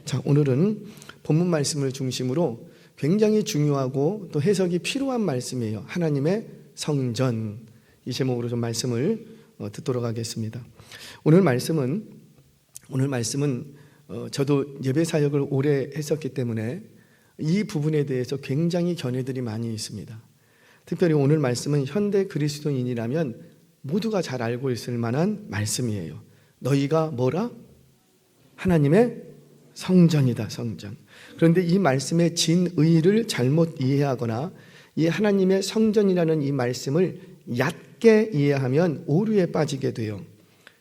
자, 오늘은 본문 말씀을 중심으로 굉장히 중요하고 또 해석이 필요한 말씀이에요. 하나님의 성전. 이 제목으로 좀 말씀을 듣도록 하겠습니다. 오늘 말씀은 저도 예배 사역을 오래 했었기 때문에 이 부분에 대해서 굉장히 견해들이 많이 있습니다. 특별히 오늘 말씀은 현대 그리스도인이라면 모두가 잘 알고 있을 만한 말씀이에요. 너희가 뭐라? 하나님의 성전이다, 성전. 그런데 이 말씀의 진의를 잘못 이해하거나 이 하나님의 성전이라는 이 말씀을 얕게 이해하면 오류에 빠지게 돼요.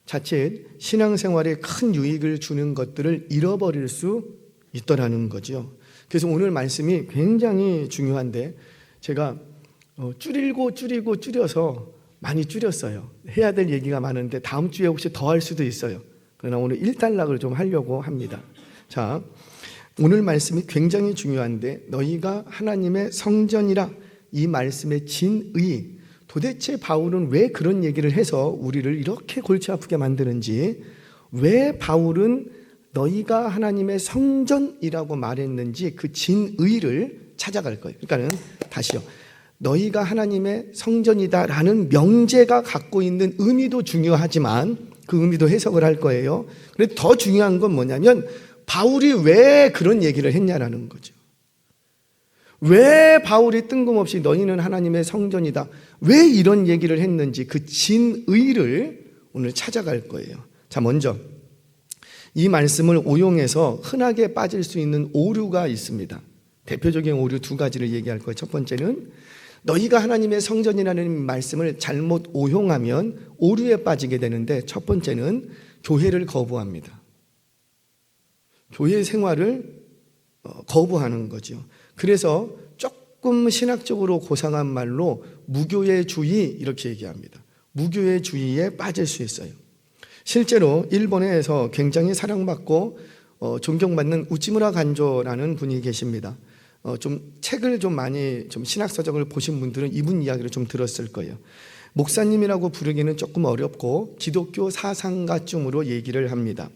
자칫 신앙생활에 큰 유익을 주는 것들을 잃어버릴 수 있더라는 거죠. 그래서 오늘 말씀이 굉장히 중요한데 제가 줄여서 많이 줄였어요. 해야 될 얘기가 많은데 다음 주에 혹시 더 할 수도 있어요. 그러나 오늘 일단락을 좀 하려고 합니다. 자, 오늘 말씀이 굉장히 중요한데 너희가 하나님의 성전이라, 이 말씀의 진의, 도대체 바울은 왜 그런 얘기를 해서 우리를 이렇게 골치 아프게 만드는지, 왜 바울은 너희가 하나님의 성전이라고 말했는지 그 진의를 찾아갈 거예요. 그러니까는 다시요. 너희가 하나님의 성전이다라는 명제가 갖고 있는 의미도 중요하지만 그 의미도 해석을 할 거예요. 그런데 더 중요한 건 뭐냐면 바울이 왜 그런 얘기를 했냐라는 거죠. 왜 바울이 뜬금없이 너희는 하나님의 성전이다, 왜 이런 얘기를 했는지 그 진의를 오늘 찾아갈 거예요. 자, 먼저 이 말씀을 오용해서 흔하게 빠질 수 있는 오류가 있습니다. 대표적인 오류 두 가지를 얘기할 거예요. 첫 번째는 너희가 하나님의 성전이라는 말씀을 잘못 오용하면 오류에 빠지게 되는데, 첫 번째는 교회를 거부합니다. 교회 생활을 거부하는 거죠. 그래서 조금 신학적으로 고상한 말로 무교회주의 이렇게 얘기합니다. 무교회주의에 빠질 수 있어요. 실제로 일본에서 굉장히 사랑받고 존경받는 우찌무라 간조라는 분이 계십니다. 좀 책을 좀 많이 신학서적을 보신 분들은 이분 이야기를 좀 들었을 거예요. 목사님이라고 부르기는 조금 어렵고 기독교 사상가쯤으로 얘기를 합니다.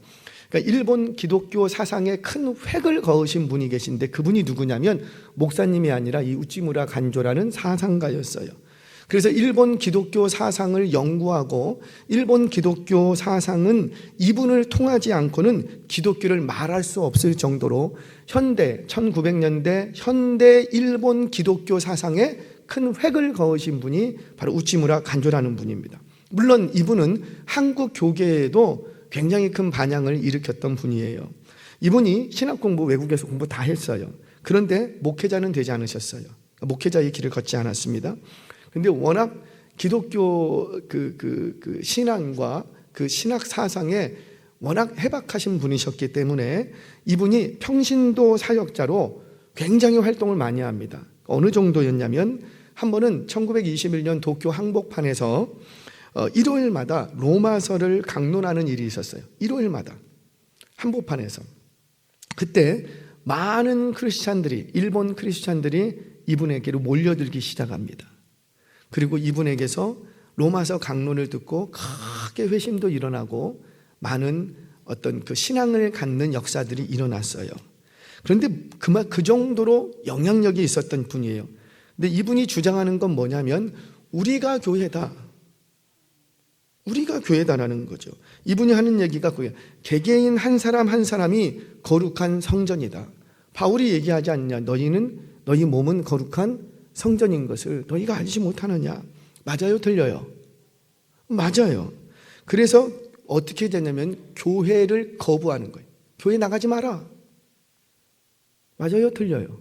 그러니까 일본 기독교 사상에 큰 획을 그으신 분이 계신데 그분이 누구냐면 목사님이 아니라 이 우찌무라 간조라는 사상가였어요. 그래서 일본 기독교 사상을 연구하고 일본 기독교 사상은 이분을 통하지 않고는 기독교를 말할 수 없을 정도로 현대 1900년대 현대 일본 기독교 사상에 큰 획을 그으신 분이 바로 우찌무라 간조라는 분입니다. 물론 이분은 한국 교계에도 굉장히 큰 반향을 일으켰던 분이에요. 이분이 신학 공부, 외국에서 공부 다 했어요. 그런데 목회자는 되지 않으셨어요. 목회자의 길을 걷지 않았습니다. 그런데 워낙 기독교 신앙과 그 신학 사상에 워낙 해박하신 분이셨기 때문에 이분이 평신도 사역자로 굉장히 활동을 많이 합니다. 어느 정도였냐면 한 번은 1921년 도쿄 항복판에서 일요일마다 로마서를 강론하는 일이 있었어요. 일요일마다 한복판에서. 그때 많은 크리스찬들이, 일본 크리스찬들이 이분에게로 몰려들기 시작합니다. 그리고 이분에게서 로마서 강론을 듣고 크게 회심도 일어나고 많은 어떤 그 신앙을 갖는 역사들이 일어났어요. 그런데 그 정도로 영향력이 있었던 분이에요. 근데 이분이 주장하는 건 뭐냐면 우리가 교회다. 우리가 교회다라는 거죠. 이분이 하는 얘기가 그거예요. 개개인 한 사람 한 사람이 거룩한 성전이다. 바울이 얘기하지 않냐. 너희 몸은 거룩한 성전인 것을 너희가 알지 못하느냐. 맞아요, 틀려요? 맞아요. 그래서 어떻게 되냐면 교회를 거부하는 거예요. 교회 나가지 마라. 맞아요, 틀려요?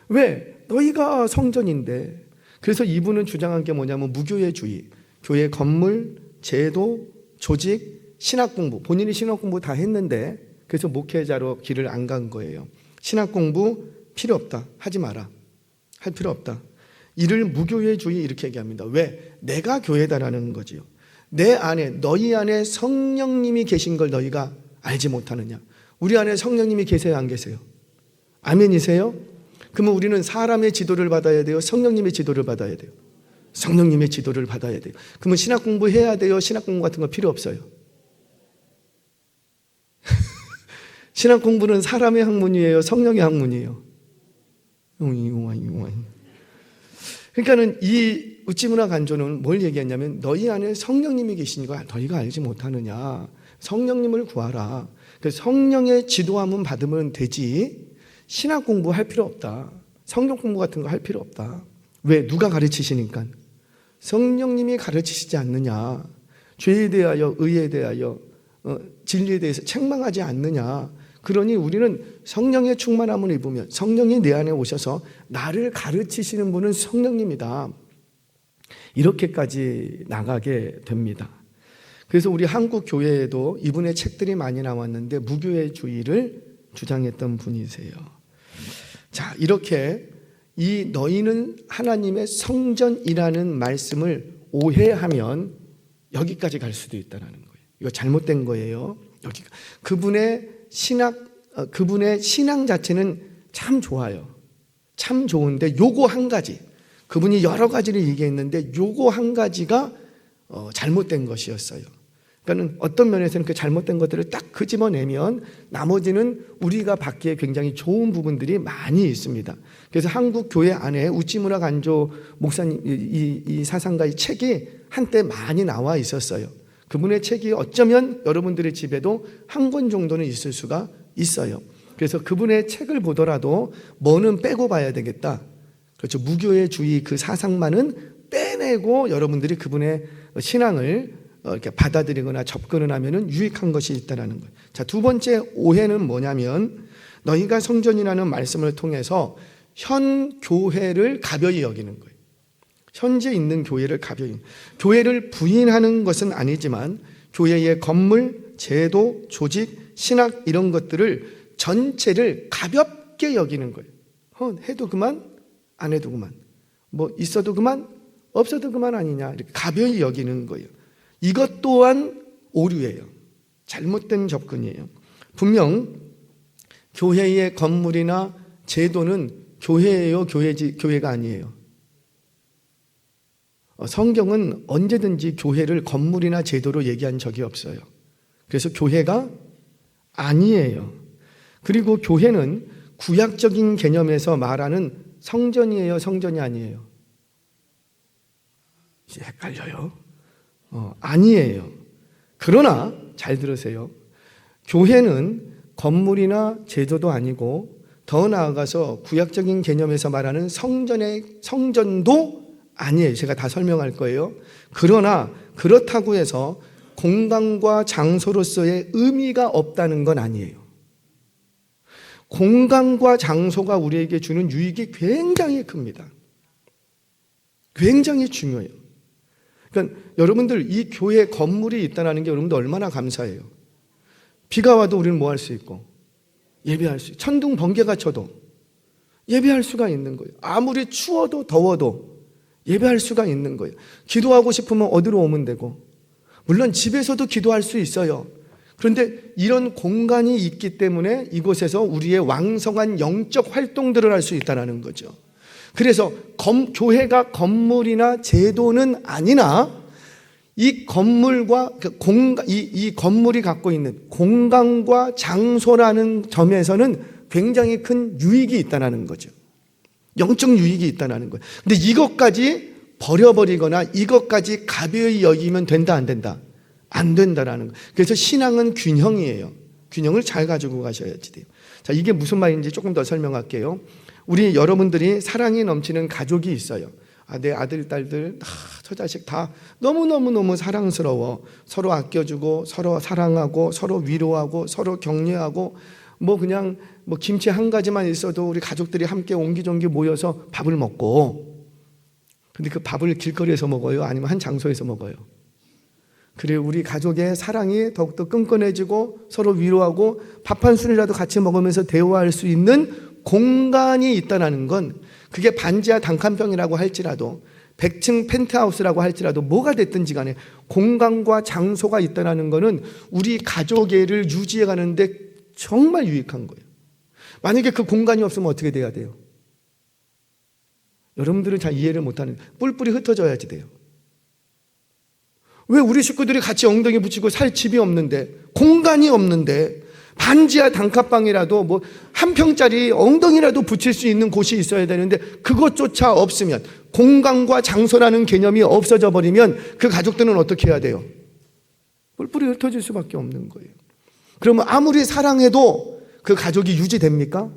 왜? 너희가 성전인데. 그래서 이분은 주장한 게 뭐냐면 무교회주의. 교회 건물, 제도, 조직, 신학공부. 본인이 신학공부 다 했는데 그래서 목회자로 길을 안 간 거예요. 신학공부 필요 없다. 하지 마라. 할 필요 없다. 이를 무교회주의 이렇게 얘기합니다. 왜? 내가 교회다라는 거지요. 내 안에, 너희 안에 성령님이 계신 걸 너희가 알지 못하느냐. 우리 안에 성령님이 계세요, 안 계세요? 아멘이세요? 그러면 우리는 사람의 지도를 받아야 돼요? 성령님의 지도를 받아야 돼요? 성령님의 지도를 받아야 돼요. 그러면 신학 공부해야 돼요? 신학 공부 같은 거 필요 없어요? 신학 공부는 사람의 학문이에요, 성령의 학문이에요? 그러니까는 이 우찌무라 간조는 뭘 얘기했냐면 너희 안에 성령님이 계신 거 너희가 알지 못하느냐. 성령님을 구하라. 그래서 성령의 지도함은 받으면 되지 신학 공부할 필요 없다. 성경 공부 같은 거 할 필요 없다. 왜? 누가 가르치시니까. 성령님이 가르치시지 않느냐. 죄에 대하여 의에 대하여 진리에 대해서 책망하지 않느냐. 그러니 우리는 성령의 충만함을 입으면 성령이 내 안에 오셔서 나를 가르치시는 분은 성령님이다. 이렇게까지 나가게 됩니다. 그래서 우리 한국 교회에도 이분의 책들이 많이 나왔는데 무교회주의를 주장했던 분이세요. 자, 이렇게 이 너희는 하나님의 성전이라는 말씀을 오해하면 여기까지 갈 수도 있다는 거예요. 이거 잘못된 거예요. 그분의 신앙 자체는 참 좋아요. 참 좋은데 요거 한 가지, 그분이 여러 가지를 얘기했는데 요거 한 가지가 잘못된 것이었어요. 그러니까 어떤 면에서는 그 잘못된 것들을 딱 끄집어내면 나머지는 우리가 받기에 굉장히 좋은 부분들이 많이 있습니다. 그래서 한국 교회 안에 우찌무라 간조 목사님 이 사상가의 책이 한때 많이 나와 있었어요. 그분의 책이 어쩌면 여러분들의 집에도 한 권 정도는 있을 수가 있어요. 그래서 그분의 책을 보더라도 뭐는 빼고 봐야 되겠다. 그렇죠. 무교회주의 그 사상만은 빼내고 여러분들이 그분의 신앙을 이렇게 받아들이거나 접근을 하면은 유익한 것이 있다라는 거예요. 자, 두 번째 오해는 뭐냐면 너희가 성전이라는 말씀을 통해서 현 교회를 가벼이 여기는 거예요. 현재 있는 교회를 가벼이. 교회를 부인하는 것은 아니지만 교회의 건물, 제도, 조직, 신학 이런 것들을 전체를 가볍게 여기는 거예요. 해도 그만, 안 해도 그만. 뭐 있어도 그만, 없어도 그만 아니냐. 이렇게 가벼이 여기는 거예요. 이것 또한 오류예요. 잘못된 접근이에요. 분명 교회의 건물이나 제도는 교회예요, 교회가 아니에요. 성경은 언제든지 교회를 건물이나 제도로 얘기한 적이 없어요. 그래서 교회가 아니에요. 그리고 교회는 구약적인 개념에서 말하는 성전이에요, 성전이 아니에요? 헷갈려요. 아니에요. 그러나 잘 들으세요. 교회는 건물이나 제도도 아니고 더 나아가서 구약적인 개념에서 말하는 성전도 아니에요. 제가 다 설명할 거예요. 그러나 그렇다고 해서 공간과 장소로서의 의미가 없다는 건 아니에요. 공간과 장소가 우리에게 주는 유익이 굉장히 큽니다. 굉장히 중요해요. 그러니까 여러분들 이 교회 건물이 있다는 게 여러분들 얼마나 감사해요. 비가 와도 우리는 뭐 할 수 있고 예배할 수 있고 천둥 번개가 쳐도 예배할 수가 있는 거예요. 아무리 추워도 더워도 예배할 수가 있는 거예요. 기도하고 싶으면 어디로 오면 되고 물론 집에서도 기도할 수 있어요. 그런데 이런 공간이 있기 때문에 이곳에서 우리의 왕성한 영적 활동들을 할 수 있다는 거죠. 그래서 교회가 건물이나 제도는 아니나 이 건물과 이 건물이 갖고 있는 공간과 장소라는 점에서는 굉장히 큰 유익이 있다는 거죠. 영적 유익이 있다는 거예요. 근데 이것까지 버려버리거나 이것까지 가벼이 여기면 된다 안 된다? 안 된다라는 거예요. 그래서 신앙은 균형이에요. 균형을 잘 가지고 가셔야지 돼요. 자, 이게 무슨 말인지 조금 더 설명할게요. 우리 여러분들이 사랑이 넘치는 가족이 있어요. 내 아들, 딸들, 저 자식 다 너무너무 사랑스러워. 서로 아껴주고, 서로 사랑하고, 서로 위로하고, 서로 격려하고, 그냥 김치 한 가지만 있어도 우리 가족들이 함께 옹기종기 모여서 밥을 먹고, 근데 그 밥을 길거리에서 먹어요? 아니면 한 장소에서 먹어요? 그래, 우리 가족의 사랑이 더욱더 끈끈해지고 서로 위로하고 밥 한 술이라도 같이 먹으면서 대화할 수 있는 공간이 있다는 건 그게 반지하 단칸방이라고 할지라도 100층 펜트하우스라고 할지라도 뭐가 됐든지 간에 공간과 장소가 있다는 거는 우리 가족애를 유지해 가는데 정말 유익한 거예요. 만약에 그 공간이 없으면 어떻게 돼야 돼요? 여러분들은 잘 이해를 못하는, 뿔뿔이 흩어져야지 돼요. 왜 우리 식구들이 같이 엉덩이 붙이고 살 집이 없는데, 공간이 없는데, 반지하 단칸방이라도 뭐 한 평짜리 엉덩이라도 붙일 수 있는 곳이 있어야 되는데 그것조차 없으면, 공간과 장소라는 개념이 없어져 버리면 그 가족들은 어떻게 해야 돼요? 뿔뿔이 흩어질 수밖에 없는 거예요. 그러면 아무리 사랑해도 그 가족이 유지됩니까?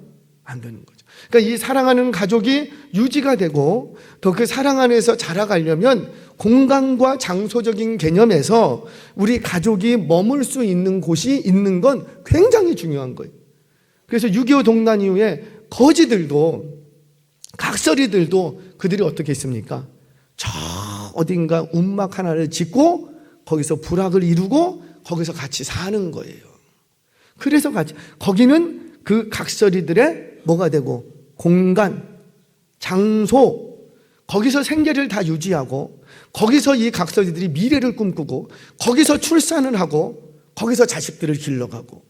안 되는 거죠. 그러니까 이 사랑하는 가족이 유지가 되고 더 그 사랑 안에서 자라가려면 공간과 장소적인 개념에서 우리 가족이 머물 수 있는 곳이 있는 건 굉장히 중요한 거예요. 그래서 6.25 동란 이후에 거지들도, 각설이들도 그들이 어떻게 했습니까? 저 어딘가 움막 하나를 짓고 거기서 부락을 이루고 거기서 같이 사는 거예요. 그래서 같이, 거기는 그 각설이들의 뭐가 되고, 공간, 장소, 거기서 생계를 다 유지하고 거기서 이 각설이들이 미래를 꿈꾸고 거기서 출산을 하고 거기서 자식들을 길러가고,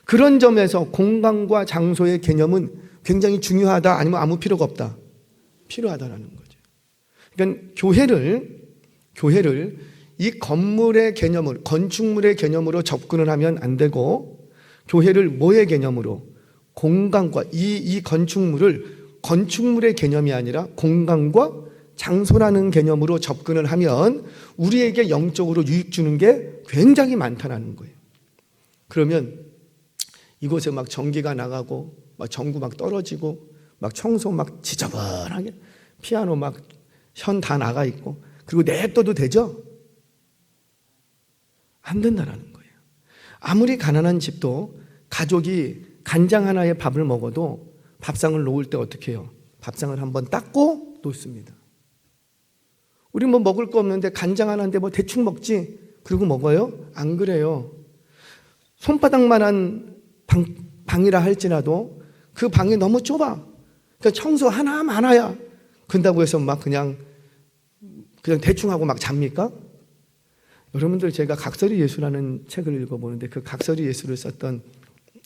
그런 점에서 공간과 장소의 개념은 굉장히 중요하다, 아니면 아무 필요가 없다? 필요하다라는 거죠. 그러니까 교회를 이 건물의 개념을, 건축물의 개념으로 접근을 하면 안 되고, 교회를 뭐의 개념으로? 공간과, 이 건축물의 개념이 아니라 공간과 장소라는 개념으로 접근을 하면 우리에게 영적으로 유익 주는 게 굉장히 많다는 거예요. 그러면 이곳에 막 전기가 나가고 막 전구 막 떨어지고 막 청소 막 지저분하게, 피아노 막 현 다 나가 있고, 그리고 냅둬도 되죠? 안 된다는 거예요. 아무리 가난한 집도 가족이 간장 하나에 밥을 먹어도 밥상을 놓을 때 어떻게 해요? 밥상을 한번 닦고 놓습니다. 우리 뭐 먹을 거 없는데 간장 하나인데 뭐 대충 먹지 그리고 먹어요? 안 그래요. 손바닥만한 방이라 할지라도 그 방이 너무 좁아. 그러니까 청소 하나 많아야 그런다고 해서 막 그냥 대충 하고 막 잡니까? 여러분들, 제가 각설이 예수라는 책을 읽어보는데 그 각설이 예수를 썼던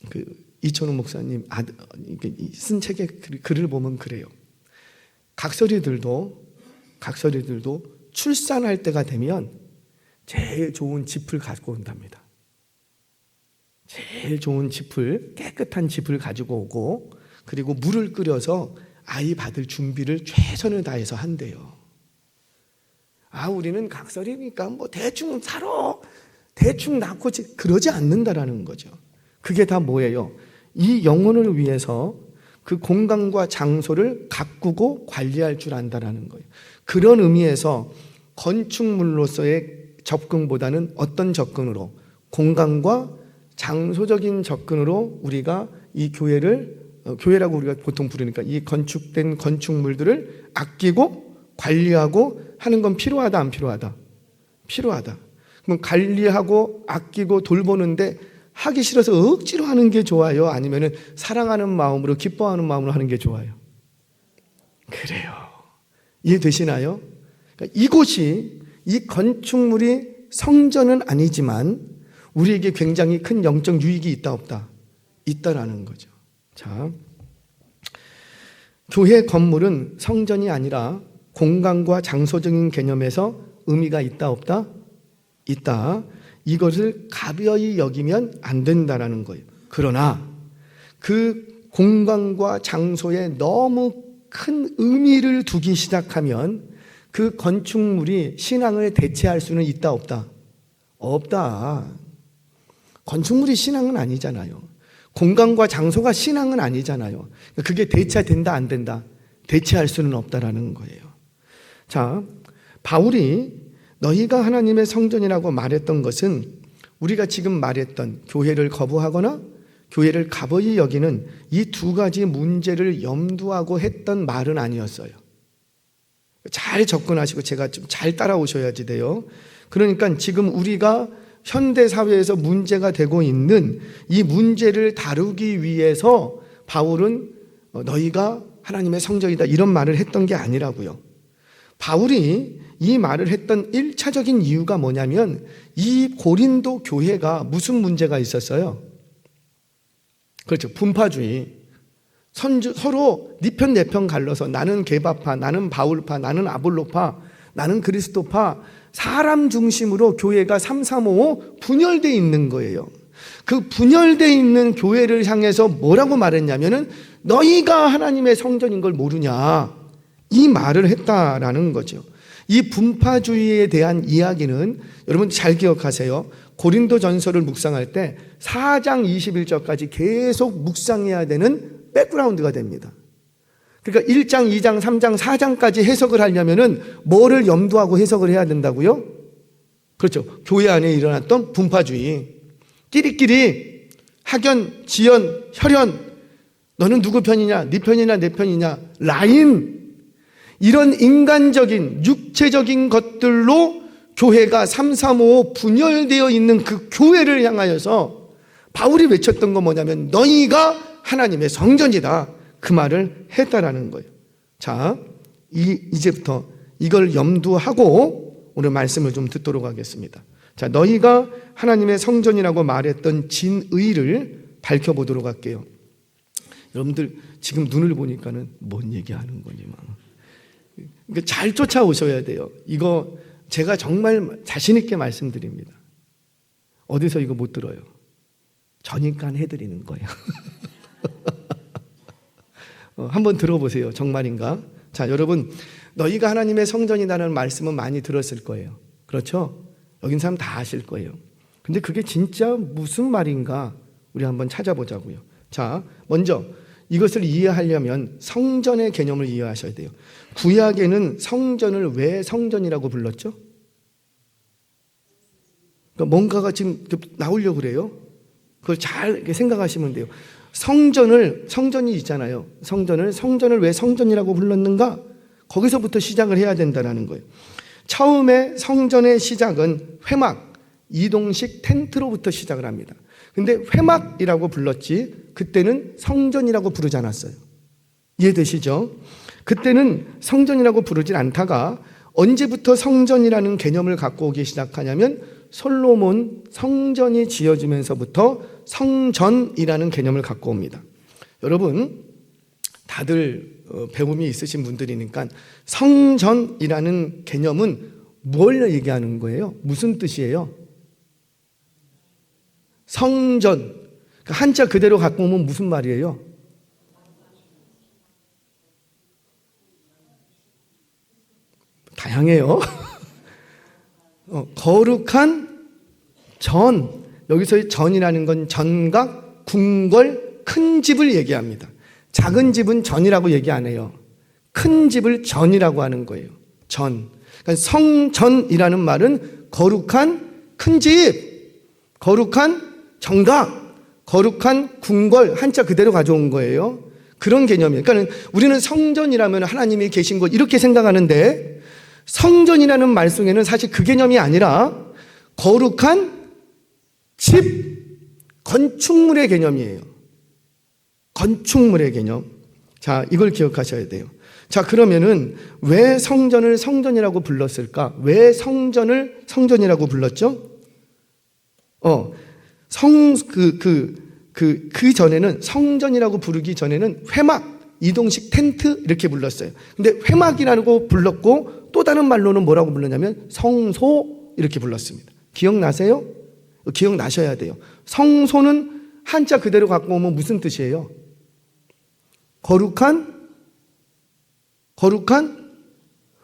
그 이천호 목사님 쓴 책의 글을 보면 그래요. 각설이들도 출산할 때가 되면 제일 좋은 짚을 갖고 온답니다. 제일 좋은 짚을, 깨끗한 짚을 가지고 오고, 그리고 물을 끓여서 아이 받을 준비를 최선을 다해서 한대요. 우리는 각설이니까 뭐 대충 살아, 대충 낳고 그러지 않는다라는 거죠. 그게 다 뭐예요? 이 영혼을 위해서 그 공간과 장소를 가꾸고 관리할 줄 안다라는 거예요. 그런 의미에서 건축물로서의 접근보다는 어떤 접근으로? 공간과 장소적인 접근으로 우리가 이 교회라고 우리가 보통 부르니까 이 건축된 건축물들을 아끼고 관리하고 하는 건 필요하다, 안 필요하다? 필요하다. 그럼 관리하고 아끼고 돌보는데 하기 싫어서 억지로 하는 게 좋아요? 아니면은 사랑하는 마음으로, 기뻐하는 마음으로 하는 게 좋아요? 그래요. 이해되시나요? 그러니까 이곳이, 이 건축물이 성전은 아니지만 우리에게 굉장히 큰 영적 유익이 있다, 없다? 있다라는 거죠. 자, 교회 건물은 성전이 아니라 공간과 장소적인 개념에서 의미가 있다, 없다? 있다. 이것을 가벼이 여기면 안 된다라는 거예요. 그러나 그 공간과 장소에 너무 큰 의미를 두기 시작하면 그 건축물이 신앙을 대체할 수는 있다, 없다? 없다. 건축물이 신앙은 아니잖아요. 공간과 장소가 신앙은 아니잖아요. 그게 대체된다, 안 된다? 대체할 수는 없다라는 거예요. 자, 바울이 너희가 하나님의 성전이라고 말했던 것은 우리가 지금 말했던 교회를 거부하거나 교회를 가벼이 여기는 이 두 가지 문제를 염두하고 했던 말은 아니었어요. 잘 접근하시고 제가 좀 잘 따라오셔야지 돼요. 그러니까 지금 우리가 현대 사회에서 문제가 되고 있는 이 문제를 다루기 위해서 바울은 너희가 하나님의 성전이다 이런 말을 했던 게 아니라고요. 바울이 이 말을 했던 1차적인 이유가 뭐냐면 이 고린도 교회가 무슨 문제가 있었어요? 그렇죠. 분파주의. 서로 네 편 내 편 갈라서 나는 게바파, 나는 바울파, 나는 아볼로파, 나는 그리스도파, 사람 중심으로 교회가 3, 3, 5 분열되어 있는 거예요. 그 분열되어 있는 교회를 향해서 뭐라고 말했냐면은 너희가 하나님의 성전인 걸 모르냐, 이 말을 했다라는 거죠. 이 분파주의에 대한 이야기는 여러분 잘 기억하세요. 고린도전서를 묵상할 때 4장 21절까지 계속 묵상해야 되는 백그라운드가 됩니다. 그러니까 1장, 2장, 3장, 4장까지 해석을 하려면은 뭐를 염두하고 해석을 해야 된다고요? 그렇죠. 교회 안에 일어났던 분파주의. 끼리끼리 학연, 지연, 혈연, 너는 누구 편이냐, 네 편이냐, 내 편이냐, 라인, 이런 인간적인 육체적인 것들로 교회가 335 분열되어 있는 그 교회를 향하여서 바울이 외쳤던 건 뭐냐면 너희가 하나님의 성전이다, 그 말을 했다라는 거예요. 자, 이제부터 이걸 염두하고 오늘 말씀을 좀 듣도록 하겠습니다. 자, 너희가 하나님의 성전이라고 말했던 진의를 밝혀보도록 할게요. 여러분들 지금 눈을 보니까는 뭔 얘기하는 거니 막. 그러니까 잘 쫓아오셔야 돼요. 이거 제가 정말 자신 있게 말씀드립니다. 어디서 이거 못 들어요. 저니까 해드리는 거예요. 한번 들어보세요. 정말인가? 자, 여러분, 너희가 하나님의 성전이라는 말씀은 많이 들었을 거예요. 그렇죠? 여긴 사람 다 아실 거예요. 근데 그게 진짜 무슨 말인가 우리 한번 찾아보자고요. 자, 먼저 이것을 이해하려면 성전의 개념을 이해하셔야 돼요. 구약에는 성전을 왜 성전이라고 불렀죠? 그러니까 뭔가가 지금 나오려고 그래요. 그걸 잘 생각하시면 돼요. 성전이 있잖아요. 성전을 왜 성전이라고 불렀는가? 거기서부터 시작을 해야 된다는 거예요. 처음에 성전의 시작은 회막, 이동식 텐트로부터 시작을 합니다. 근데 회막이라고 불렀지 그때는 성전이라고 부르지 않았어요. 이해되시죠? 그때는 성전이라고 부르진 않다가 언제부터 성전이라는 개념을 갖고 오기 시작하냐면 솔로몬 성전이 지어지면서부터 성전이라는 개념을 갖고 옵니다. 여러분 다들 배움이 있으신 분들이니까 성전이라는 개념은 뭘 얘기하는 거예요? 무슨 뜻이에요? 성전, 한자 그대로 갖고 오면 무슨 말이에요? 다양해요. 거룩한 전, 여기서의 전이라는 건 전각, 궁궐, 큰 집을 얘기합니다. 작은 집은 전이라고 얘기 안 해요. 큰 집을 전이라고 하는 거예요. 전. 그러니까 성전이라는 말은 거룩한 큰 집, 거룩한 정각, 거룩한 궁궐, 한자 그대로 가져온 거예요. 그런 개념이에요. 그러니까 우리는 성전이라면 하나님이 계신 곳 이렇게 생각하는데 성전이라는 말 속에는 사실 그 개념이 아니라 거룩한 집, 건축물의 개념이에요. 건축물의 개념. 자, 이걸 기억하셔야 돼요. 자, 그러면은 왜 성전을 성전이라고 불렀을까? 왜 성전을 성전이라고 불렀죠? 그 전에는 성전이라고 부르기 전에는 회막, 이동식 텐트 이렇게 불렀어요. 근데 회막이라고 불렀고 또 다른 말로는 뭐라고 불렀냐면 성소 이렇게 불렀습니다. 기억나세요? 기억나셔야 돼요. 성소는 한자 그대로 갖고 오면 무슨 뜻이에요? 거룩한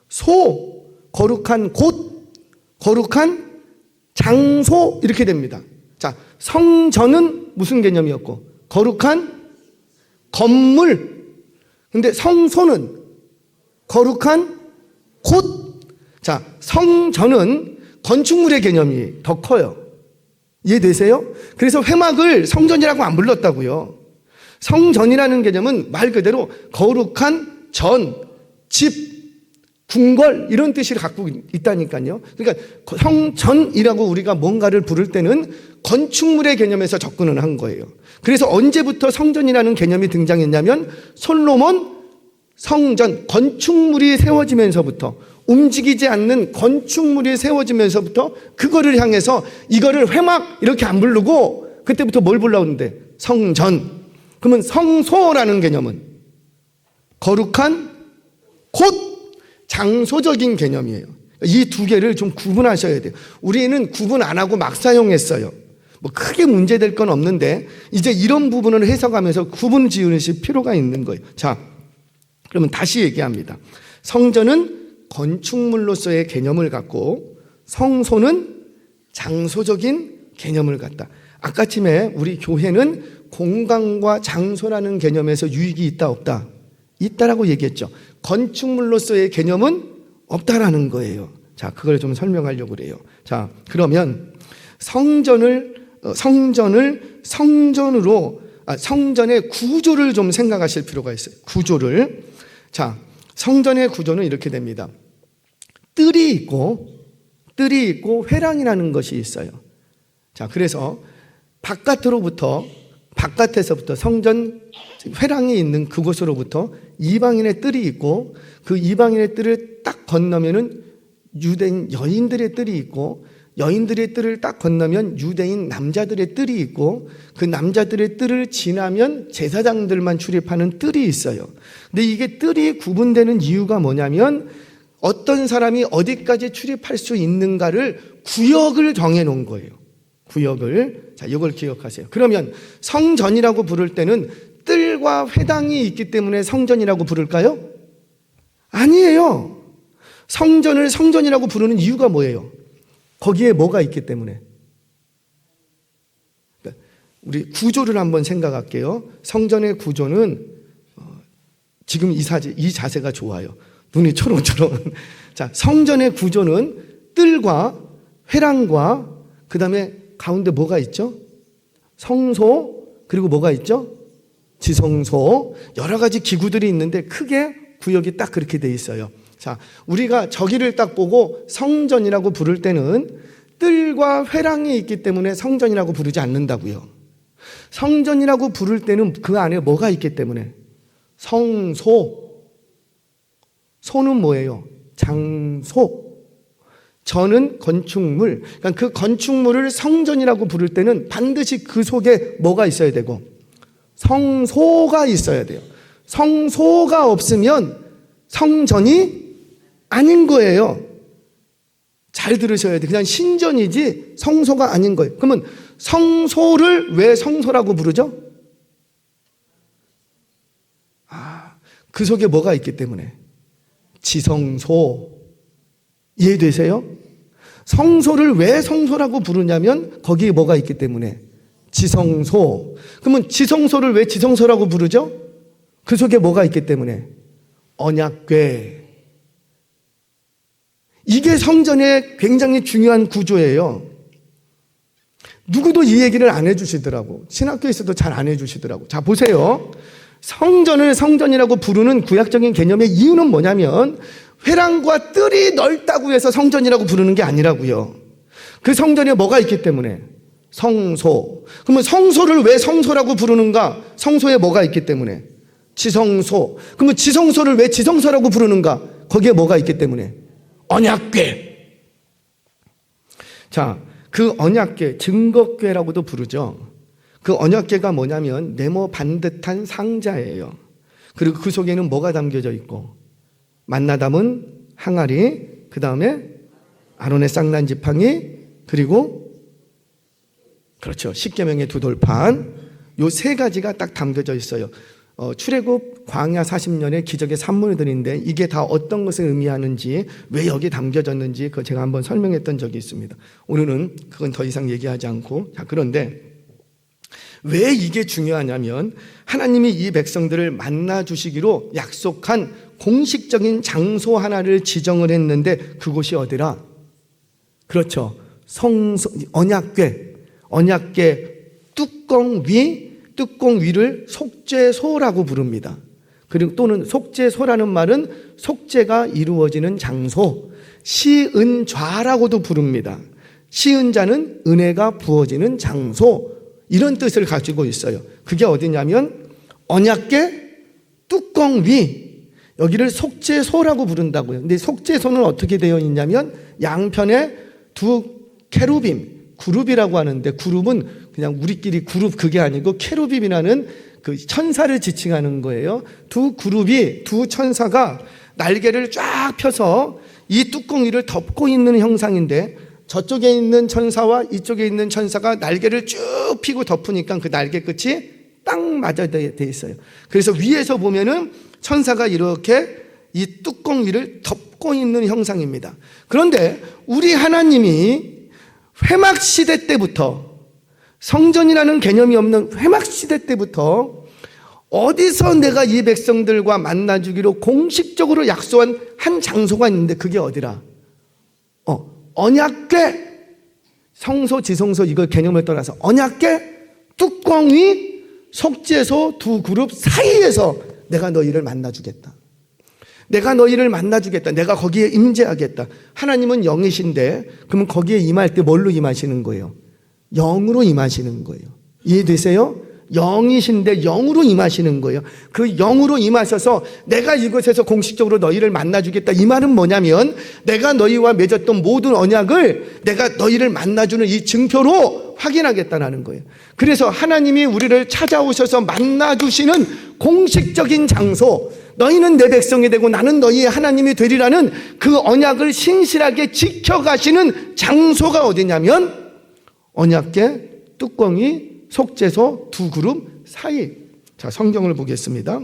소, 거룩한 곳, 거룩한 장소 이렇게 됩니다. 자, 성전은 무슨 개념이었고 거룩한 건물. 근데 성소는 거룩한 곳. 자, 성전은 건축물의 개념이 더 커요. 이해되세요? 그래서 회막을 성전이라고 안 불렀다고요. 성전이라는 개념은 말 그대로 거룩한 전, 집, 궁궐 이런 뜻을 갖고 있다니까요. 그러니까 성전이라고 우리가 뭔가를 부를 때는 건축물의 개념에서 접근을 한 거예요. 그래서 언제부터 성전이라는 개념이 등장했냐면 솔로몬 성전, 건축물이 세워지면서부터, 움직이지 않는 건축물이 세워지면서부터 그거를 향해서 이거를 회막 이렇게 안 부르고 그때부터 뭘 불렀는데 성전. 그러면 성소라는 개념은 거룩한 곳, 장소적인 개념이에요. 이 두 개를 좀 구분하셔야 돼요. 우리는 구분 안 하고 막 사용했어요. 뭐 크게 문제될 건 없는데 이제 이런 부분을 해석하면서 구분 지으실 필요가 있는 거예요. 자, 그러면 다시 얘기합니다. 성전은 건축물로서의 개념을 갖고 성소는 장소적인 개념을 갖다. 아까쯤에 우리 교회는 공간과 장소라는 개념에서 유익이 있다 없다? 있다라고 얘기했죠. 건축물로서의 개념은 없다라는 거예요. 자, 그걸 좀 설명하려고 그래요. 자, 그러면 성전의 구조를 좀 생각하실 필요가 있어요. 구조를. 자, 성전의 구조는 이렇게 됩니다. 뜰이 있고 회랑이라는 것이 있어요. 자, 그래서 바깥에서부터 성전 회랑이 있는 그곳으로부터 이방인의 뜰이 있고 그 이방인의 뜰을 딱 건너면은 유대인 여인들의 뜰이 있고 여인들의 뜰을 딱 건너면 유대인 남자들의 뜰이 있고 그 남자들의 뜰을 지나면 제사장들만 출입하는 뜰이 있어요. 근데 이게 뜰이 구분되는 이유가 뭐냐면 어떤 사람이 어디까지 출입할 수 있는가를 구역을 정해 놓은 거예요. 구역을. 자, 이걸 기억하세요. 그러면 성전이라고 부를 때는 뜰과 회당이 있기 때문에 성전이라고 부를까요? 아니에요. 성전을 성전이라고 부르는 이유가 뭐예요? 거기에 뭐가 있기 때문에. 우리 구조를 한번 생각할게요. 성전의 구조는 지금 이 자세가 좋아요. 눈이 초롱초롱. 자, 성전의 구조는 뜰과 회랑과 그 다음에 가운데 뭐가 있죠? 성소, 그리고 뭐가 있죠? 지성소. 여러 가지 기구들이 있는데 크게 구역이 딱 그렇게 돼 있어요. 자, 우리가 저기를 딱 보고 성전이라고 부를 때는 뜰과 회랑이 있기 때문에 성전이라고 부르지 않는다고요. 성전이라고 부를 때는 그 안에 뭐가 있기 때문에. 성소. 소는 뭐예요? 장소. 전은 건축물. 그러니까 그 건축물을 성전이라고 부를 때는 반드시 그 속에 뭐가 있어야 되고 성소가 있어야 돼요. 성소가 없으면 성전이 아닌 거예요. 잘 들으셔야 돼요. 그냥 신전이지 성소가 아닌 거예요. 그러면 성소를 왜 성소라고 부르죠? 그 속에 뭐가 있기 때문에. 지성소. 이해되세요? 성소를 왜 성소라고 부르냐면 거기에 뭐가 있기 때문에. 지성소. 그러면 지성소를 왜 지성소라고 부르죠? 그 속에 뭐가 있기 때문에. 언약궤. 이게 성전의 굉장히 중요한 구조예요. 누구도 이 얘기를 안 해주시더라고. 신학교에서도 잘 안 해주시더라고. 자, 보세요. 성전을 성전이라고 부르는 구약적인 개념의 이유는 뭐냐면 회랑과 뜰이 넓다고 해서 성전이라고 부르는 게 아니라고요. 그 성전에 뭐가 있기 때문에. 성소. 그러면 성소를 왜 성소라고 부르는가? 성소에 뭐가 있기 때문에. 지성소. 그러면 지성소를 왜 지성소라고 부르는가? 거기에 뭐가 있기 때문에. 언약궤. 자, 그 언약궤, 증거궤라고도 부르죠. 그 언약궤가 뭐냐면 네모 반듯한 상자예요. 그리고 그 속에는 뭐가 담겨져 있고 만나 담은 항아리, 그 다음에 아론의 쌍난 지팡이, 그리고 그렇죠, 십계명의 두 돌판, 요 세 가지가 딱 담겨져 있어요. 출애굽 광야 40년의 기적의 산물들인데 이게 다 어떤 것을 의미하는지, 왜 여기 담겨졌는지 그거 제가 한번 설명했던 적이 있습니다. 오늘은 그건 더 이상 얘기하지 않고, 자, 그런데 왜 이게 중요하냐면 하나님이 이 백성들을 만나 주시기로 약속한 공식적인 장소 하나를 지정을 했는데 그곳이 어디라? 그렇죠, 언약궤 뚜껑 위를 속죄소라고 부릅니다. 그리고 또는 속죄소라는 말은 속죄가 이루어지는 장소, 시은좌라고도 부릅니다. 시은자는 은혜가 부어지는 장소, 이런 뜻을 가지고 있어요. 그게 어디냐면 언약궤 뚜껑 위, 여기를 속죄소라고 부른다고요. 근데 속죄소는 어떻게 되어 있냐면 양편에 두 케루빔, 그룹이라고 하는데, 그룹은 그냥 우리끼리 그룹 그게 아니고 케루빔이라는 그 천사를 지칭하는 거예요. 두 그룹이, 두 천사가 날개를 쫙 펴서 이 뚜껑 위를 덮고 있는 형상인데 저쪽에 있는 천사와 이쪽에 있는 천사가 날개를 쭉 펴고 덮으니까 그 날개 끝이 딱 맞아 돼 있어요. 그래서 위에서 보면은 천사가 이렇게 이 뚜껑 위를 덮고 있는 형상입니다. 그런데 우리 하나님이 회막 시대 때부터, 성전이라는 개념이 없는 회막 시대 때부터 어디서 내가 이 백성들과 만나주기로 공식적으로 약속한 한 장소가 있는데 그게 어디라? 언약궤, 성소, 지성소 이거 개념을 떠나서 언약궤 뚜껑 위 속죄소 두 그룹 사이에서 내가 너희를 만나주겠다. 내가 너희를 만나주겠다. 내가 거기에 임재하겠다. 하나님은 영이신데 그러면 거기에 임할 때 뭘로 임하시는 거예요? 영으로 임하시는 거예요. 이해되세요? 영이신데 영으로 임하시는 거예요. 그 영으로 임하셔서 내가 이곳에서 공식적으로 너희를 만나주겠다. 이 말은 뭐냐면 내가 너희와 맺었던 모든 언약을 내가 너희를 만나주는 이 증표로 확인하겠다는 거예요. 그래서 하나님이 우리를 찾아오셔서 만나주시는 공식적인 장소, 너희는 내 백성이 되고 나는 너희의 하나님이 되리라는 그 언약을 신실하게 지켜가시는 장소가 어디냐면 언약궤 뚜껑이 속죄소 두 그룹 사이. 자, 성경을 보겠습니다.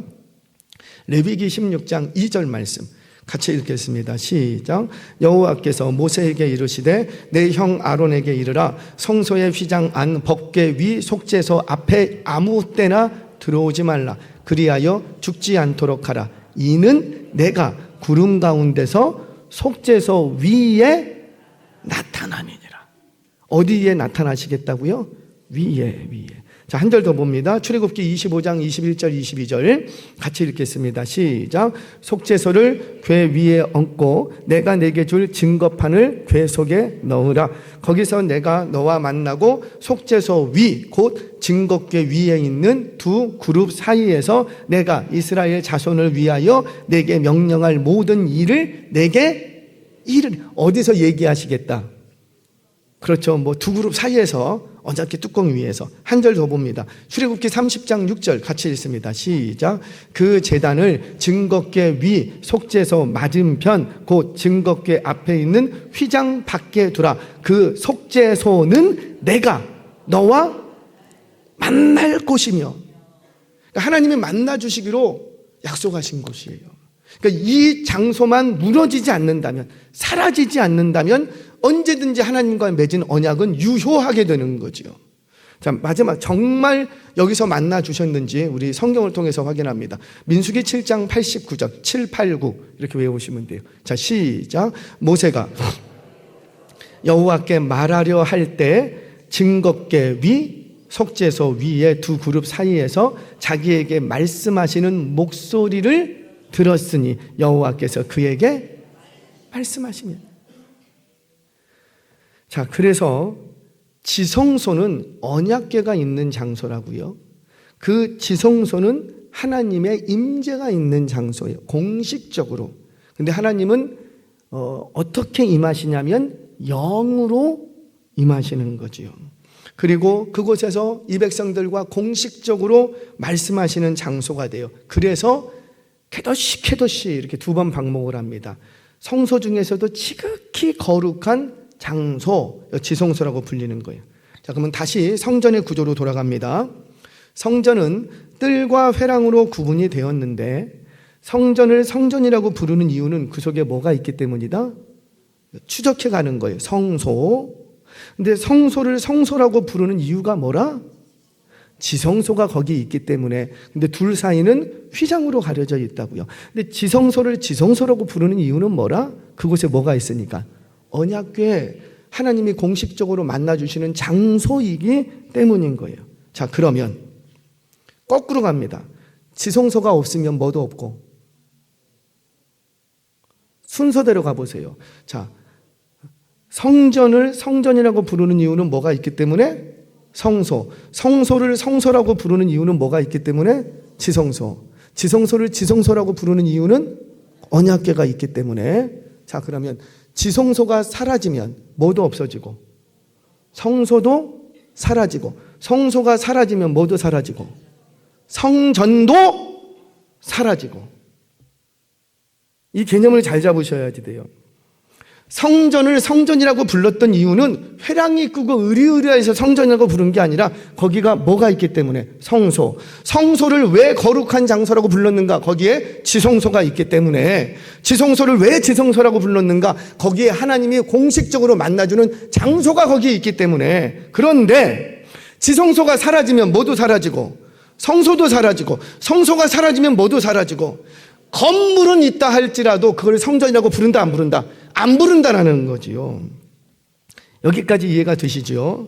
레위기 16장 2절 말씀 같이 읽겠습니다. 시작. 여호와께서 모세에게 이르시되 내 형 아론에게 이르라. 성소의 휘장 안 법궤 위 속죄소 앞에 아무 때나 들어오지 말라. 그리하여 죽지 않도록 하라. 이는 내가 구름 가운데서 속죄소 위에 나타남이니라. 어디에 나타나시겠다고요? 위에. 자, 한 절 더 봅니다. 출애굽기 25장 21절 22절 같이 읽겠습니다. 시작. 속죄소를 궤 위에 얹고 내가 내게 줄 증거판을 궤 속에 넣으라. 거기서 내가 너와 만나고 속죄소 위 곧 증거궤 위에 있는 두 그룹 사이에서 내가 이스라엘 자손을 위하여 내게 명령할 모든 일을 내게 어디서 얘기하시겠다? 그렇죠. 뭐 두 그룹 사이에서 언약궤 뚜껑 위에서. 한 절 더 봅니다. 출애굽기 30장 6절 같이 읽습니다. 시작. 그 제단을 증거궤 위 속죄소 맞은편 곧 증거궤 앞에 있는 휘장 밖에 두라. 그 속죄소는 내가 너와 만날 곳이며, 그러니까 하나님이 만나주시기로 약속하신 곳이에요. 그러니까 이 장소만 무너지지 않는다면, 사라지지 않는다면 언제든지 하나님과 맺은 언약은 유효하게 되는 거죠. 자, 마지막 정말 여기서 만나 주셨는지 우리 성경을 통해서 확인합니다. 민수기 7장 89절 7, 8, 9 이렇게 외우시면 돼요. 자, 시작. 모세가 여호와께 말하려 할 때 증거궤 위 속죄소 위에 두 그룹 사이에서 자기에게 말씀하시는 목소리를 들었으니 여호와께서 그에게 말씀하시니. 자, 그래서 지성소는 언약궤가 있는 장소라고요. 그 지성소는 하나님의 임재가 있는 장소예요. 공식적으로. 근데 하나님은 어떻게 임하시냐면 영으로 임하시는 거지요. 그리고 그곳에서 이 백성들과 공식적으로 말씀하시는 장소가 돼요. 그래서 케도시 이렇게 두 번 방목을 합니다. 성소 중에서도 지극히 거룩한 장소, 지성소라고 불리는 거예요. 자, 그러면 다시 성전의 구조로 돌아갑니다. 성전은 뜰과 회랑으로 구분이 되었는데 성전을 성전이라고 부르는 이유는 그 속에 뭐가 있기 때문이다? 추적해 가는 거예요. 성소. 근데 성소를 성소라고 부르는 이유가 뭐라? 지성소가 거기 있기 때문에. 근데 둘 사이는 휘장으로 가려져 있다고요. 근데 지성소를 지성소라고 부르는 이유는 뭐라? 그곳에 뭐가 있으니까? 언약궤, 하나님이 공식적으로 만나주시는 장소이기 때문인 거예요. 자, 그러면 거꾸로 갑니다. 지성소가 없으면 뭐도 없고, 순서대로 가보세요. 자, 성전을 성전이라고 부르는 이유는 뭐가 있기 때문에? 성소. 성소를 성소라고 부르는 이유는 뭐가 있기 때문에? 지성소. 지성소를 지성소라고 부르는 이유는 언약궤가 있기 때문에. 자, 그러면 지성소가 사라지면 뭐도 없어지고 성소도 사라지고, 성소가 사라지면 뭐도 사라지고 성전도 사라지고. 이 개념을 잘 잡으셔야지 돼요. 성전을 성전이라고 불렀던 이유는 회랑이 있고 으리으리해서 성전이라고 부른 게 아니라 거기가 뭐가 있기 때문에 성소. 성소를 왜 거룩한 장소라고 불렀는가? 거기에 지성소가 있기 때문에. 지성소를 왜 지성소라고 불렀는가? 거기에 하나님이 공식적으로 만나주는 장소가 거기에 있기 때문에. 그런데 지성소가 사라지면 뭐도 사라지고 성소도 사라지고 성소가 사라지면 뭐도 사라지고 건물은 있다 할지라도 그걸 성전이라고 부른다 안 부른다? 안 부른다라는 거지요. 여기까지 이해가 되시죠?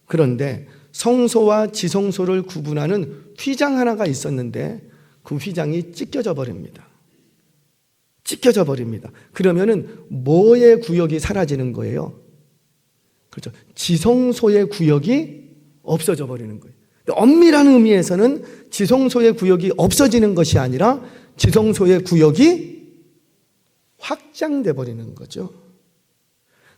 그런데 성소와 지성소를 구분하는 휘장 하나가 있었는데 그 휘장이 찢겨져 버립니다. 찢겨져 버립니다. 그러면은 뭐의 구역이 사라지는 거예요? 그렇죠. 지성소의 구역이 없어져 버리는 거예요. 엄밀한 의미에서는 지성소의 구역이 없어지는 것이 아니라 지성소의 구역이 확장돼 버리는 거죠.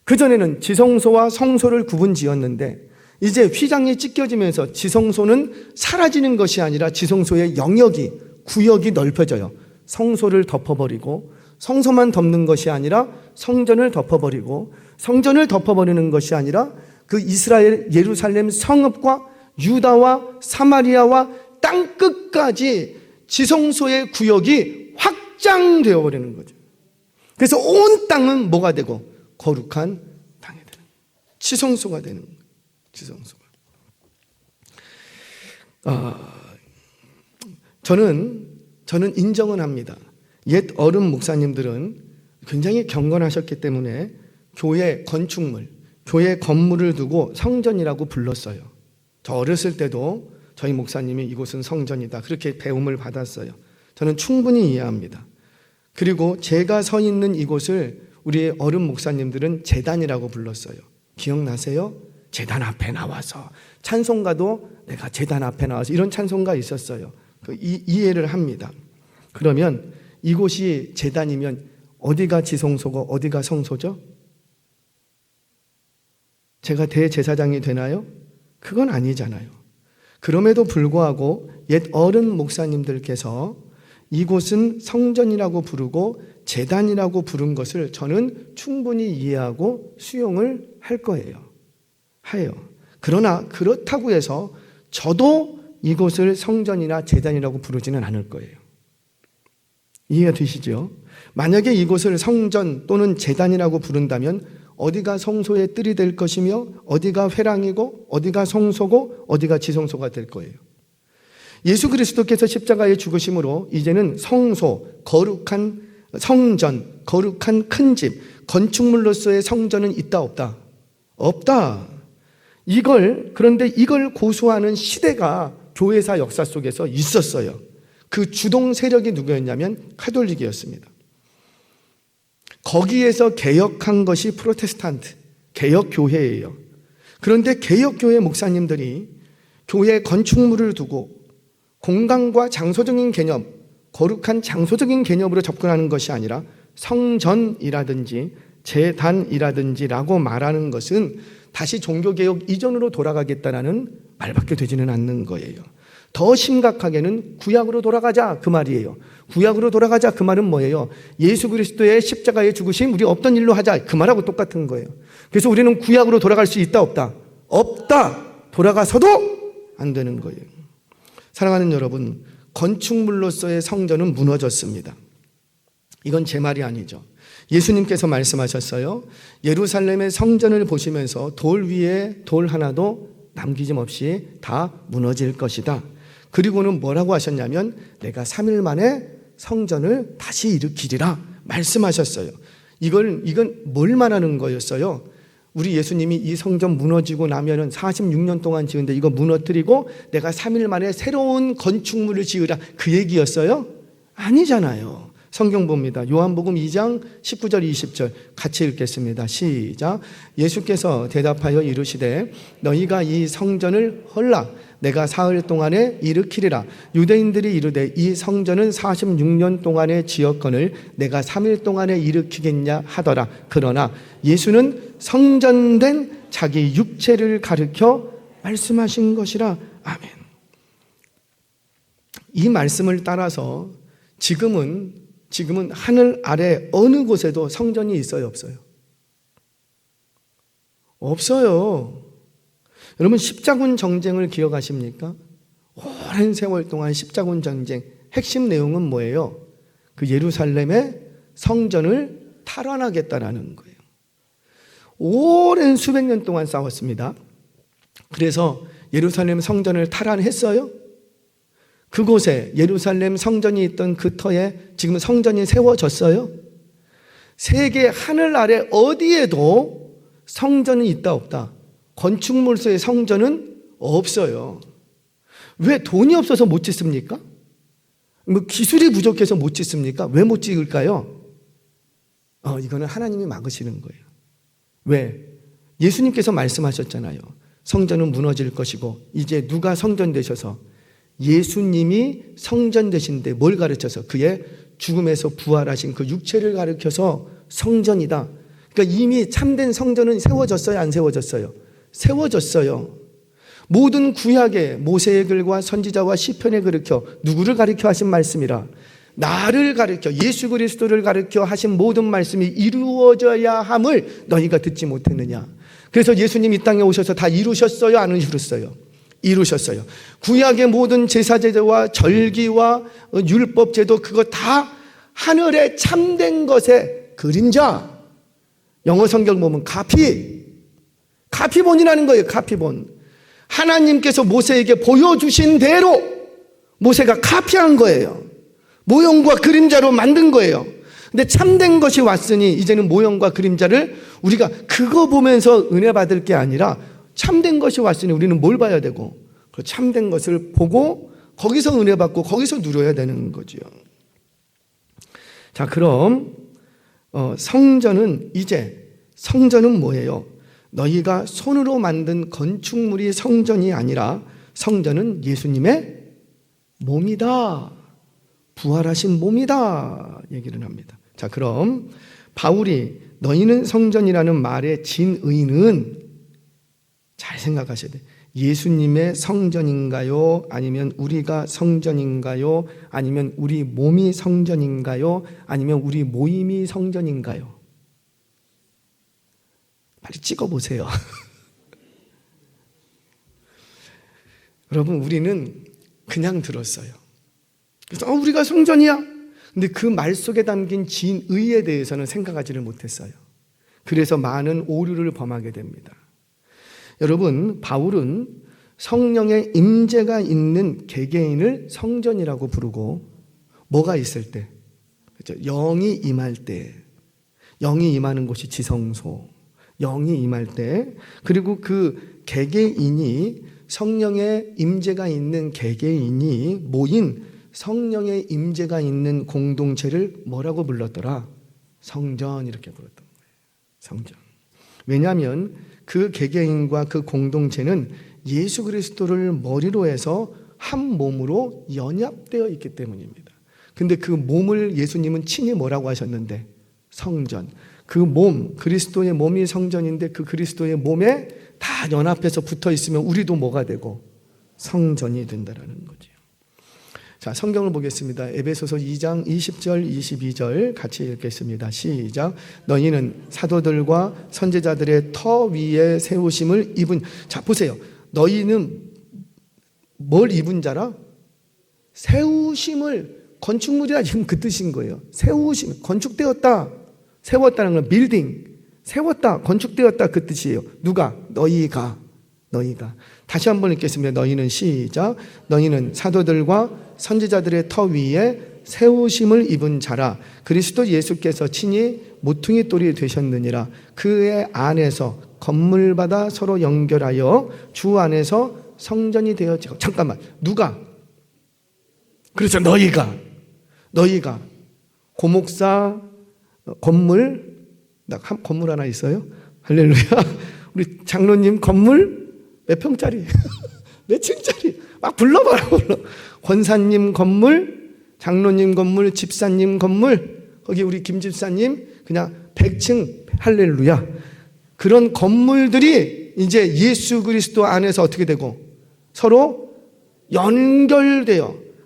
그전에는 지성소와 성소를 구분 지었는데 이제 휘장이 찢겨지면서 지성소는 사라지는 것이 아니라 지성소의 영역이, 구역이 넓혀져요. 성소를 덮어버리고 성소만 덮는 것이 아니라 성전을 덮어버리고 성전을 덮어버리는 것이 아니라 그 이스라엘 예루살렘 성읍과 유다와 사마리아와 땅끝까지 지성소의 구역이 확장되어 버리는 거죠. 그래서 온 땅은 뭐가 되고 거룩한 땅이 되는 거예요. 지성소가 되는 거예요. 지성소가. 저는 인정은 합니다. 옛 어른 목사님들은 굉장히 경건하셨기 때문에 교회 건축물, 교회 건물을 두고 성전이라고 불렀어요. 저 어렸을 때도 저희 목사님이 이곳은 성전이다 그렇게 배움을 받았어요. 저는 충분히 이해합니다. 그리고 제가 서 있는 이곳을 우리 어른 목사님들은 제단이라고 불렀어요. 기억나세요? 제단 앞에 나와서 찬송가도 내가 제단 앞에 나와서 이런 찬송가 있었어요. 이해를 합니다. 그러면 이곳이 제단이면 어디가 지성소고 어디가 성소죠? 제가 대제사장이 되나요? 그건 아니잖아요. 그럼에도 불구하고 옛 어른 목사님들께서 이곳은 성전이라고 부르고 제단이라고 부른 것을 저는 충분히 이해하고 수용을 할 거예요. 해요. 그러나 그렇다고 해서 저도 이곳을 성전이나 제단이라고 부르지는 않을 거예요. 이해가 되시죠? 만약에 이곳을 성전 또는 제단이라고 부른다면 어디가 성소의 뜰이 될 것이며 어디가 회랑이고 어디가 성소고 어디가 지성소가 될 거예요. 예수 그리스도께서 십자가에 죽으심으로 이제는 성소, 거룩한 성전, 거룩한 큰 집, 건축물로서의 성전은 있다 없다? 없다. 그런데 이걸 고수하는 시대가 교회사 역사 속에서 있었어요. 그 주동 세력이 누구였냐면 카톨릭이었습니다. 거기에서 개혁한 것이 프로테스탄트, 개혁교회예요. 그런데 개혁교회 목사님들이 교회 건축물을 두고 공간과 장소적인 개념, 거룩한 장소적인 개념으로 접근하는 것이 아니라 성전이라든지 제단이라든지라고 말하는 것은 다시 종교개혁 이전으로 돌아가겠다라는 말밖에 되지는 않는 거예요. 더 심각하게는 구약으로 돌아가자 그 말이에요. 구약으로 돌아가자 그 말은 뭐예요? 예수 그리스도의 십자가의 죽으심 우리 없던 일로 하자 그 말하고 똑같은 거예요. 그래서 우리는 구약으로 돌아갈 수 있다 없다? 없다. 돌아가서도 안 되는 거예요. 사랑하는 여러분, 건축물로서의 성전은 무너졌습니다. 이건 제 말이 아니죠. 예수님께서 말씀하셨어요. 예루살렘의 성전을 보시면서 돌 위에 돌 하나도 남기짐 없이 다 무너질 것이다. 그리고는 뭐라고 하셨냐면 내가 3일 만에 성전을 다시 일으키리라 말씀하셨어요. 이건 뭘 말하는 거였어요? 우리 예수님이 이 성전 무너지고 나면은 46년 동안 지은데 이거 무너뜨리고 내가 3일 만에 새로운 건축물을 지으라 그 얘기였어요? 아니잖아요. 성경 봅니다. 요한복음 2장 19절 20절 같이 읽겠습니다. 시작. 예수께서 대답하여 이르시되 너희가 이 성전을 헐라 내가 사흘 동안에 일으키리라. 유대인들이 이르되 이 성전은 46년 동안에 지었거늘 내가 3일 동안에 일으키겠냐 하더라. 그러나 예수는 성전된 자기 육체를 가리켜 말씀하신 것이라. 아멘. 이 말씀을 따라서 지금은 하늘 아래 어느 곳에도 성전이 있어요 없어요? 없어요. 여러분 십자군 전쟁을 기억하십니까? 오랜 세월 동안 십자군 전쟁 핵심 내용은 뭐예요? 그 예루살렘의 성전을 탈환하겠다라는 거예요. 오랜 수백 년 동안 싸웠습니다. 그래서 예루살렘 성전을 탈환했어요. 그곳에 예루살렘 성전이 있던 그 터에 지금 성전이 세워졌어요. 세계 하늘 아래 어디에도 성전이 있다 없다. 건축물소의 성전은 없어요. 왜? 돈이 없어서 못 짓습니까? 뭐 기술이 부족해서 못 짓습니까? 왜 못 짓을까요? 이거는 하나님이 막으시는 거예요. 왜? 예수님께서 말씀하셨잖아요. 성전은 무너질 것이고 이제 누가 성전 되셔서 예수님이 성전 되신데 뭘 가르쳐서? 그의 죽음에서 부활하신 그 육체를 가르쳐서 성전이다. 그러니까 이미 참된 성전은 세워졌어요? 안 세워졌어요? 세워졌어요. 모든 구약의 모세의 글과 선지자와 시편에 가르쳐 누구를 가르쳐 하신 말씀이라? 나를 가르쳐 예수 그리스도를 가르쳐 하신 모든 말씀이 이루어져야 함을 너희가 듣지 못했느냐. 그래서 예수님 이 땅에 오셔서 다 이루셨어요? 안 이루셨어요? 이루셨어요. 구약의 모든 제사제도와 절기와 율법제도 그거 다 하늘에 참된 것의 그림자. 영어 성경 보면 카피본이라는 거예요. 카피본. 하나님께서 모세에게 보여주신 대로 모세가 카피한 거예요. 모형과 그림자로 만든 거예요. 근데 참된 것이 왔으니 이제는 모형과 그림자를 우리가 그거 보면서 은혜 받을 게 아니라 참된 것이 왔으니 우리는 뭘 봐야 되고 그 참된 것을 보고 거기서 은혜 받고 거기서 누려야 되는 거죠. 자, 그럼 성전은 뭐예요? 너희가 손으로 만든 건축물이 성전이 아니라 성전은 예수님의 몸이다. 부활하신 몸이다. 얘기를 합니다. 자, 그럼 바울이 너희는 성전이라는 말의 진의는 잘 생각하셔야 돼요. 예수님의 성전인가요? 아니면 우리가 성전인가요? 아니면 우리 몸이 성전인가요? 아니면 우리 모임이 성전인가요? 빨리 찍어보세요. 여러분, 우리는 그냥 들었어요. 그래서 우리가 성전이야. 근데 그 말 속에 담긴 진의에 대해서는 생각하지를 못했어요. 그래서 많은 오류를 범하게 됩니다. 여러분, 바울은 성령의 임재가 있는 개개인을 성전이라고 부르고 뭐가 있을 때? 그렇죠? 영이 임할 때. 영이 임하는 곳이 지성소. 영이 임할 때. 그리고 그 개개인이 성령의 임재가 있는 개개인이 모인 성령의 임재가 있는 공동체를 뭐라고 불렀더라? 성전 이렇게 불렀던 거예요. 성전. 왜냐하면 그 개개인과 그 공동체는 예수 그리스도를 머리로 해서 한 몸으로 연합되어 있기 때문입니다. 근데 그 몸을 예수님은 친히 뭐라고 하셨는데? 성전. 그 몸, 그리스도의 몸이 성전인데 그 그리스도의 몸에 다 연합해서 붙어 있으면 우리도 뭐가 되고? 성전이 된다라는 거죠. 자, 성경을 보겠습니다. 에베소서 2장 20절 22절 같이 읽겠습니다. 시작. 너희는 사도들과 선지자들의 터 위에 세우심을 입은. 자, 보세요. 너희는 뭘 입은 자라? 세우심을. 건축물이라 지금 그 뜻인 거예요. 세우심, 건축되었다. 세웠다는 건 빌딩. 세웠다, 건축되었다 그 뜻이에요. 누가? 너희가. 다시 한번 읽겠습니다. 너희는 시작. 너희는 사도들과 선지자들의 터 위에 세우심을 입은 자라. 그리스도 예수께서 친히 모퉁이 돌이 되셨느니라. 그의 안에서 건물마다 서로 연결하여 주 안에서 성전이 되어지고. 잠깐만, 누가? 그렇죠, 너희가 고목사 건물, 건물 하나 있어요. 할렐루야. 우리 장로님 건물 몇 평짜리? 몇 층짜리? 막 불러. 권사님 건물, 장로님 건물, 집사님 건물, 거기 우리 김 집사님 그냥 100층. 할렐루야. 그런 건물들이 이제 예수 그리스도 안에서 어떻게 되고 서로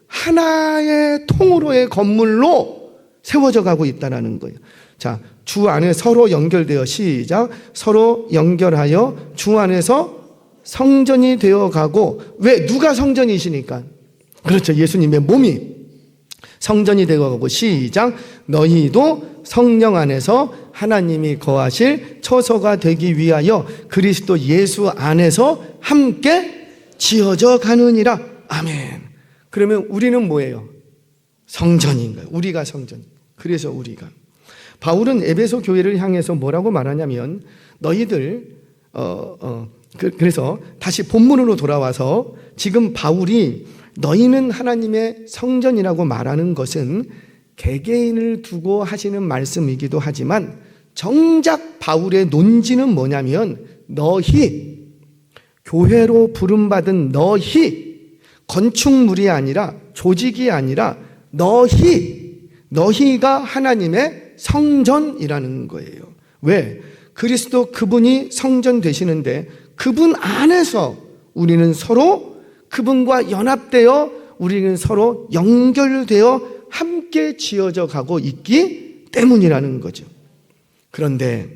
하나의 통으로의 건물로 세워져 가고 있다는 거예요. 자, 주 안에 서로 연결되어 시작. 서로 연결하여 주 안에서 성전이 되어 가고. 왜? 누가 성전이시니까? 그렇죠. 예수님의 몸이 성전이 되어 가고. 시작. 너희도 성령 안에서 하나님이 거하실 처소가 되기 위하여 그리스도 예수 안에서 함께 지어져 가느니라. 아멘. 그러면 우리는 뭐예요? 성전인 거예요. 우리가 성전. 그래서 우리가. 바울은 에베소 교회를 향해서 뭐라고 말하냐면 너희들 그래서 다시 본문으로 돌아와서 지금 바울이 너희는 하나님의 성전이라고 말하는 것은 개개인을 두고 하시는 말씀이기도 하지만 정작 바울의 논지는 뭐냐면 너희, 교회로 부름받은 너희, 건축물이 아니라 조직이 아니라 너희가 하나님의 성전이라는 거예요. 왜? 그리스도 그분이 성전 되시는데 그분 안에서 우리는 서로 그분과 연합되어 우리는 서로 연결되어 함께 지어져 가고 있기 때문이라는 거죠. 그런데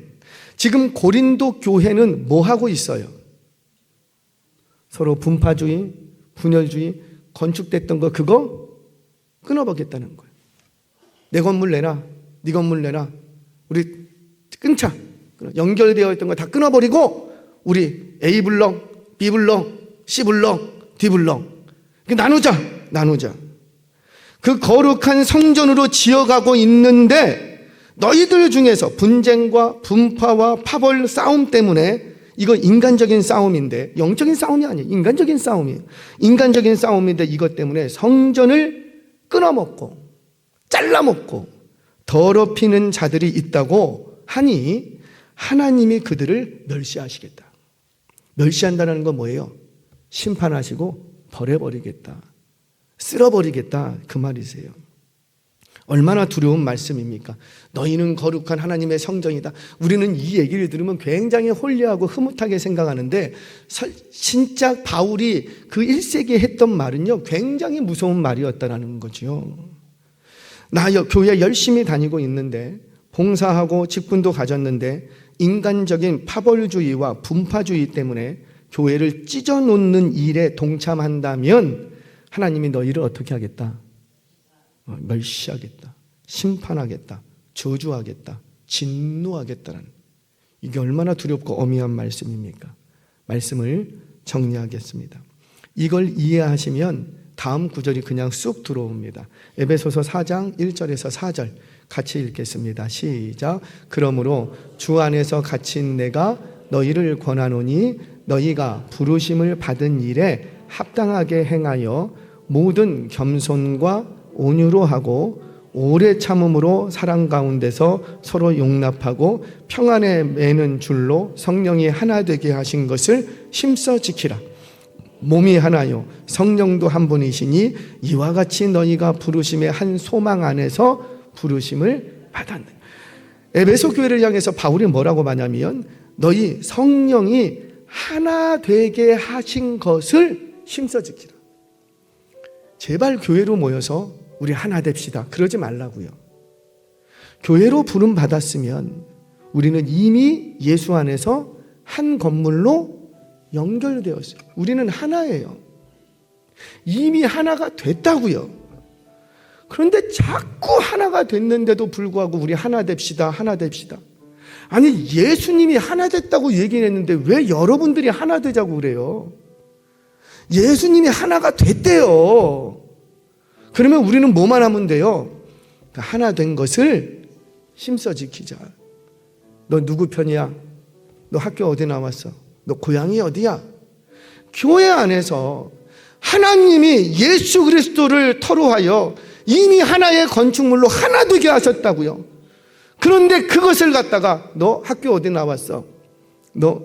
지금 고린도 교회는 뭐 하고 있어요? 서로 분파주의, 분열주의, 건축됐던 거 그거 끊어버리겠다는 거예요. 내 건물 내놔, 네 건물 내놔. 우리 끊자. 연결되어 있던 거 다 끊어버리고 우리 A블럭, B블럭, C블럭, D블럭 나누자. 그 거룩한 성전으로 지어가고 있는데 너희들 중에서 분쟁과 분파와 파벌 싸움 때문에 이거 인간적인 싸움인데 영적인 싸움이 아니에요. 인간적인 싸움이에요. 인간적인 싸움인데 이것 때문에 성전을 끊어먹고 잘라먹고 더럽히는 자들이 있다고 하니 하나님이 그들을 멸시하시겠다. 멸시한다는 건 뭐예요? 심판하시고 버려버리겠다. 쓸어버리겠다. 그 말이세요. 얼마나 두려운 말씀입니까? 너희는 거룩한 하나님의 성전이다. 우리는 이 얘기를 들으면 굉장히 홀리하고 흐뭇하게 생각하는데 진짜 바울이 그 1세기에 했던 말은요 굉장히 무서운 말이었다는 거죠. 나 교회 열심히 다니고 있는데 봉사하고 직분도 가졌는데 인간적인 파벌주의와 분파주의 때문에 교회를 찢어놓는 일에 동참한다면 하나님이 너희를 어떻게 하겠다? 멸시하겠다. 심판하겠다. 저주하겠다. 진노하겠다는 이게 얼마나 두렵고 엄미한 말씀입니까? 말씀을 정리하겠습니다. 이걸 이해하시면 다음 구절이 그냥 쑥 들어옵니다. 에베소서 4장 1절에서 4절 같이 읽겠습니다. 시작. 그러므로 주 안에서 갇힌 내가 너희를 권하노니 너희가 부르심을 받은 일에 합당하게 행하여 모든 겸손과 온유로 하고 오래 참음으로 사랑 가운데서 서로 용납하고 평안에 매는 줄로 성령이 하나 되게 하신 것을 힘써 지키라. 몸이 하나요 성령도 한 분이시니 이와 같이 너희가 부르심의 한 소망 안에서 부르심을 받았네. 에베소 교회를 향해서 바울이 뭐라고 말하냐면 너희 성령이 하나 되게 하신 것을 힘써 지키라. 제발 교회로 모여서 우리 하나 됩시다. 그러지 말라고요. 교회로 부름 받았으면 우리는 이미 예수 안에서 한 건물로 연결되었어요. 우리는 하나예요. 이미 하나가 됐다고요. 그런데 자꾸 하나가 됐는데도 불구하고 우리 하나 됩시다. 하나 됩시다. 아니 예수님이 하나 됐다고 얘기했는데 왜 여러분들이 하나 되자고 그래요? 예수님이 하나가 됐대요. 그러면 우리는 뭐만 하면 돼요? 하나 된 것을 힘써 지키자. 너 누구 편이야? 너 학교 어디 나왔어? 너 고향이 어디야? 교회 안에서 하나님이 예수 그리스도를 터로하여 이미 하나의 건축물로 하나 되게 하셨다고요. 그런데 그것을 갖다가 너 학교 어디 나왔어? 너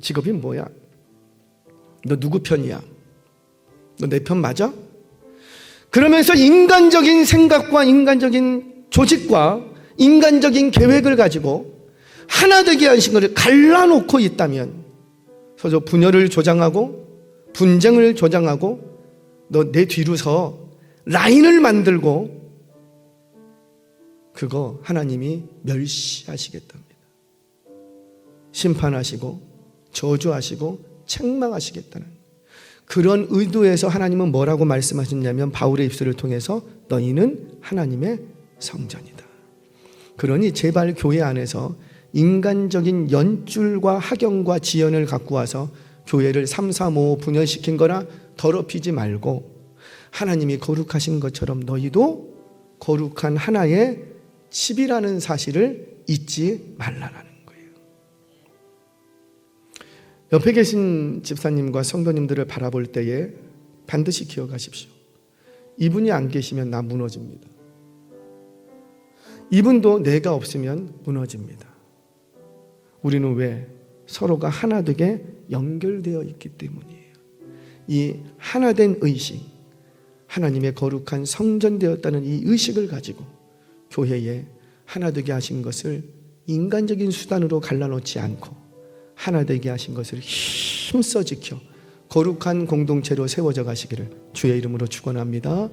직업이 뭐야? 너 누구 편이야? 너 내 편 맞아? 그러면서 인간적인 생각과 인간적인 조직과 인간적인 계획을 가지고 하나 되게 하신 것을 갈라놓고 있다면 서로 분열을 조장하고 분쟁을 조장하고 너 내 뒤로서 라인을 만들고 그거 하나님이 멸시하시겠답니다. 심판하시고 저주하시고 책망하시겠다는 그런 의도에서 하나님은 뭐라고 말씀하셨냐면 바울의 입술을 통해서 너희는 하나님의 성전이다. 그러니 제발 교회 안에서 인간적인 연줄과 학연과 지연을 갖고 와서 교회를 3, 4, 5 분열시킨 거나 더럽히지 말고 하나님이 거룩하신 것처럼 너희도 거룩한 하나의 집이라는 사실을 잊지 말라라는 거예요. 옆에 계신 집사님과 성도님들을 바라볼 때에 반드시 기억하십시오. 이분이 안 계시면 나 무너집니다. 이분도 내가 없으면 무너집니다. 우리는 왜? 서로가 하나 되게 연결되어 있기 때문이에요. 이 하나된 의식, 하나님의 거룩한 성전되었다는 이 의식을 가지고 교회에 하나 되게 하신 것을 인간적인 수단으로 갈라놓지 않고 하나 되게 하신 것을 힘써 지켜 거룩한 공동체로 세워져 가시기를 주의 이름으로 축원합니다.